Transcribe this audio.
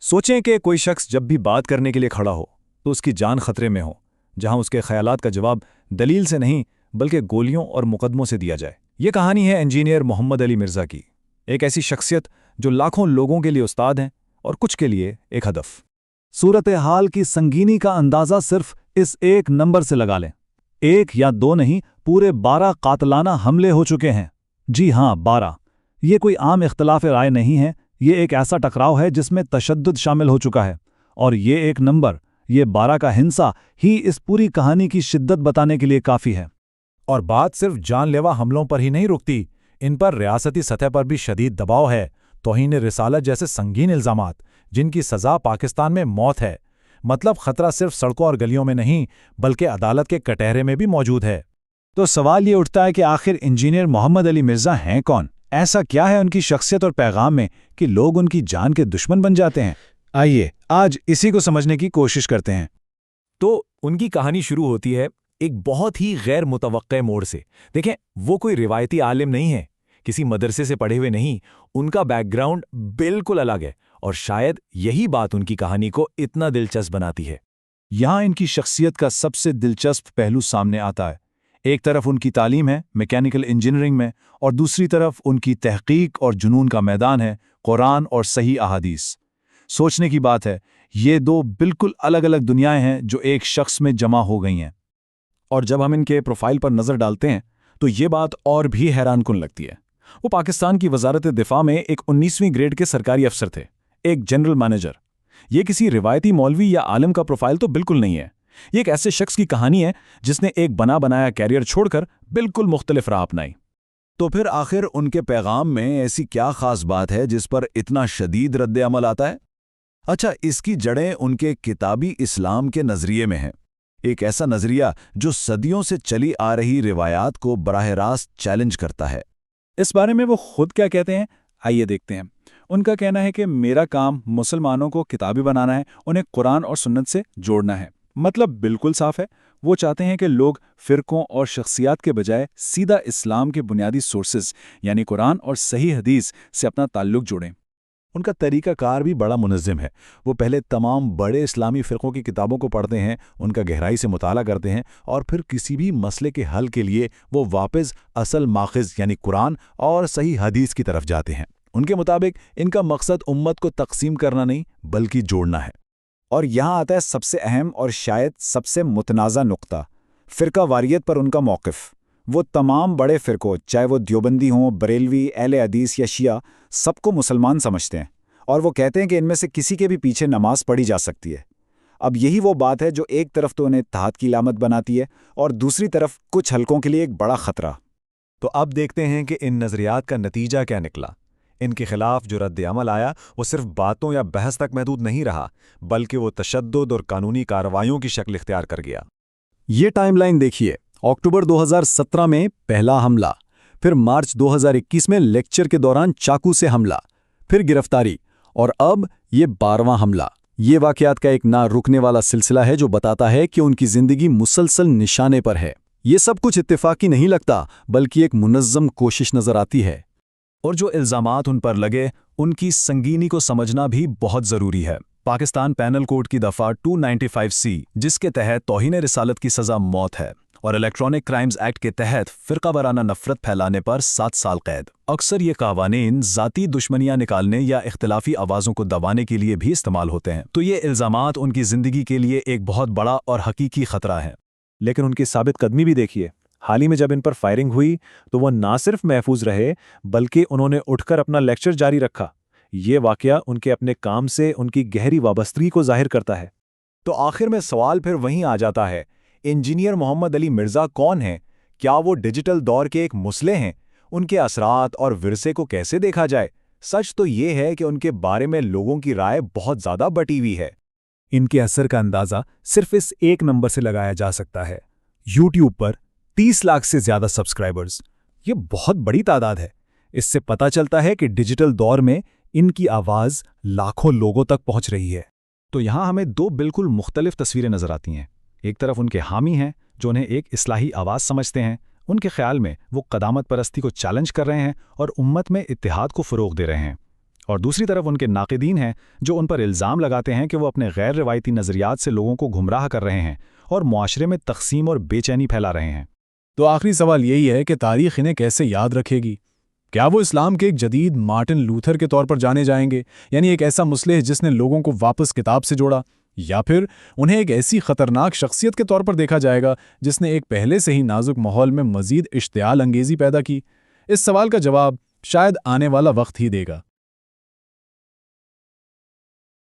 سوچیں کہ کوئی شخص جب بھی بات کرنے کے لیے کھڑا ہو تو اس کی جان خطرے میں ہو، جہاں اس کے خیالات کا جواب دلیل سے نہیں بلکہ گولیوں اور مقدموں سے دیا جائے۔ یہ کہانی ہے انجینئر محمد علی مرزا کی، ایک ایسی شخصیت جو لاکھوں لوگوں کے لیے استاد ہیں اور کچھ کے لیے ایک ہدف۔ صورتحال کی سنگینی کا اندازہ صرف اس ایک نمبر سے لگا لیں۔ ایک یا دو نہیں، پورے 12 قاتلانہ حملے ہو چکے ہیں۔ جی ہاں، 12۔ یہ کوئی عام اختلاف رائے نہیں ہے، یہ ایک ایسا ٹکراؤ ہے جس میں تشدد شامل ہو چکا ہے، اور یہ ایک نمبر، یہ 12 کا ہنسا ہی اس پوری کہانی کی شدت بتانے کے لیے کافی ہے۔ اور بات صرف جان لیوا حملوں پر ہی نہیں رکتی، ان پر ریاستی سطح پر بھی شدید دباؤ ہے۔ توہین رسالت جیسے سنگین الزامات جن کی سزا پاکستان میں موت ہے۔ مطلب خطرہ صرف سڑکوں اور گلیوں میں نہیں بلکہ عدالت کے کٹہرے میں بھی موجود ہے۔ تو سوال یہ اٹھتا ہے کہ آخر انجینئر محمد علی مرزا ہیں کون؟ ایسا کیا ہے ان کی شخصیت اور پیغام میں کہ لوگ ان کی جان کے دشمن بن جاتے ہیں؟ آئیے آج اسی کو سمجھنے کی کوشش کرتے ہیں۔ تو ان کی کہانی شروع ہوتی ہے ایک بہت ہی غیر متوقع موڑ سے۔ دیکھیں، وہ کوئی روایتی عالم نہیں ہے، کسی مدرسے سے پڑھے ہوئے نہیں، ان کا بیک گراؤنڈ بالکل الگ ہے، اور شاید یہی بات ان کی کہانی کو اتنا دلچسپ بناتی ہے۔ یہاں ان کی شخصیت کا سب سے دلچسپ پہلو سامنے آتا ہے۔ ایک طرف ان کی تعلیم ہے میکینیکل انجینئرنگ میں، اور دوسری طرف ان کی تحقیق اور جنون کا میدان ہے قرآن اور صحیح احادیث۔ سوچنے کی بات ہے، یہ دو بالکل الگ الگ دنیائیں ہیں جو ایک شخص میں جمع ہو گئی ہیں۔ اور جب ہم ان کے پروفائل پر نظر ڈالتے ہیں تو یہ بات اور بھی حیران کن لگتی ہے۔ وہ پاکستان کی وزارت دفاع میں ایک 19ویں گریڈ کے سرکاری افسر تھے، ایک جنرل مینیجر۔ یہ کسی روایتی مولوی یا عالم کا پروفائل تو بالکل نہیں ہے۔ یہ ایک ایسے شخص کی کہانی ہے جس نے ایک بنا بنایا کیریئر چھوڑ کر بالکل مختلف راہ اپنائی۔ تو پھر آخر ان کے پیغام میں ایسی کیا خاص بات ہے جس پر اتنا شدید رد عمل آتا ہے؟ اچھا، اس کی جڑیں ان کے کتابی اسلام کے نظریے میں ہیں۔ ایک ایسا نظریہ جو صدیوں سے چلی آ رہی روایات کو براہ راست چیلنج کرتا ہے۔ اس بارے میں وہ خود کیا کہتے ہیں، آئیے دیکھتے ہیں۔ ان کا کہنا ہے کہ میرا کام مسلمانوں کو کتابی بنانا ہے، انہیں قرآن اور سنت سے جوڑنا ہے۔ مطلب بالکل صاف ہے، وہ چاہتے ہیں کہ لوگ فرقوں اور شخصیات کے بجائے سیدھا اسلام کے بنیادی سورسز یعنی قرآن اور صحیح حدیث سے اپنا تعلق جوڑیں۔ ان کا طریقہ کار بھی بڑا منظم ہے۔ وہ پہلے تمام بڑے اسلامی فرقوں کی کتابوں کو پڑھتے ہیں، ان کا گہرائی سے مطالعہ کرتے ہیں، اور پھر کسی بھی مسئلے کے حل کے لیے وہ واپس اصل ماخذ یعنی قرآن اور صحیح حدیث کی طرف جاتے ہیں۔ ان کے مطابق ان کا مقصد امت کو تقسیم کرنا نہیں بلکہ جوڑنا ہے۔ اور یہاں آتا ہے سب سے اہم اور شاید سب سے متنازع نقطہ، فرقہ واریت پر ان کا موقف۔ وہ تمام بڑے فرقوں، چاہے وہ دیوبندی ہوں، بریلوی، اہل حدیث یا شیعہ، سب کو مسلمان سمجھتے ہیں، اور وہ کہتے ہیں کہ ان میں سے کسی کے بھی پیچھے نماز پڑھی جا سکتی ہے۔ اب یہی وہ بات ہے جو ایک طرف تو انہیں اتحاد کی علامت بناتی ہے اور دوسری طرف کچھ حلقوں کے لیے ایک بڑا خطرہ۔ تو اب دیکھتے ہیں کہ ان نظریات کا نتیجہ کیا نکلا۔ ان کے خلاف جو رد عمل آیا وہ صرف باتوں یا بحث تک محدود نہیں رہا، بلکہ وہ تشدد اور قانونی کارروائیوں کی شکل اختیار کر گیا۔ یہ ٹائم لائن دیکھیے، اکتوبر 2017 میں پہلا حملہ، پھر مارچ 2021 میں لیکچر کے دوران چاقو سے حملہ، پھر گرفتاری، اور اب یہ 12واں حملہ۔ یہ واقعات کا ایک نہ رکنے والا سلسلہ ہے جو بتاتا ہے کہ ان کی زندگی مسلسل نشانے پر ہے۔ یہ سب کچھ اتفاقی نہیں لگتا بلکہ ایک منظم کوشش نظر آتی ہے۔ اور جو الزامات ان پر لگے ان کی سنگینی کو سمجھنا بھی بہت ضروری ہے۔ پاکستان پینل کوڈ کی دفعہ 295C جس کے تحت توہین رسالت کی سزا موت ہے، اور الیکٹرانک کرائمز ایکٹ کے تحت فرقہ وارانہ نفرت پھیلانے پر 7 سال قید۔ اکثر یہ قوانین ذاتی دشمنیاں نکالنے یا اختلافی آوازوں کو دبانے کے لیے بھی استعمال ہوتے ہیں۔ تو یہ الزامات ان کی زندگی کے لیے ایک بہت بڑا اور حقیقی خطرہ ہے۔ لیکن ان کی ثابت قدمی بھی دیکھیے۔ حال ہی میں جب ان پر فائرنگ ہوئی تو وہ نہ صرف محفوظ رہے بلکہ انہوں نے اٹھ کر اپنا لیکچر جاری رکھا۔ یہ واقعہ ان کے اپنے کام سے ان کی گہری وابستگی کو ظاہر کرتا ہے۔ تو آخر میں سوال پھر وہیں آ جاتا ہے، انجینئر محمد علی مرزا کون ہیں؟ کیا وہ ڈیجیٹل دور کے ایک مسلح ہیں؟ ان کے اثرات اور ورثے کو کیسے دیکھا جائے؟ سچ تو یہ ہے کہ ان کے بارے میں لوگوں کی رائے بہت زیادہ بٹی ہوئی ہے۔ ان کے اثر کا اندازہ صرف اس ایک نمبر سے لگایا جا سکتا ہے، یوٹیوب پر 30 لاکھ سے زیادہ سبسکرائبرز۔ یہ بہت بڑی تعداد ہے۔ اس سے پتہ چلتا ہے کہ ڈیجیٹل دور میں ان کی آواز لاکھوں لوگوں تک پہنچ رہی ہے۔ تو یہاں ہمیں دو بالکل مختلف تصویریں نظر آتی ہیں۔ ایک طرف ان کے حامی ہیں جو انہیں ایک اصلاحی آواز سمجھتے ہیں، ان کے خیال میں وہ قدامت پرستی کو چیلنج کر رہے ہیں اور امت میں اتحاد کو فروغ دے رہے ہیں۔ اور دوسری طرف ان کے ناقدین ہیں جو ان پر الزام لگاتے ہیں کہ وہ اپنے غیر روایتی نظریات سے لوگوں کو گمراہ کر رہے ہیں اور معاشرے میں تقسیم اور بے چینی پھیلا رہے ہیں۔ تو آخری سوال یہی ہے کہ تاریخ انہیں کیسے یاد رکھے گی؟ کیا وہ اسلام کے ایک جدید مارٹن لوتھر کے طور پر جانے جائیں گے، یعنی ایک ایسا مصلح جس نے لوگوں کو واپس کتاب سے جوڑا، یا پھر انہیں ایک ایسی خطرناک شخصیت کے طور پر دیکھا جائے گا جس نے ایک پہلے سے ہی نازک ماحول میں مزید اشتعال انگیزی پیدا کی؟ اس سوال کا جواب شاید آنے والا وقت ہی دے گا۔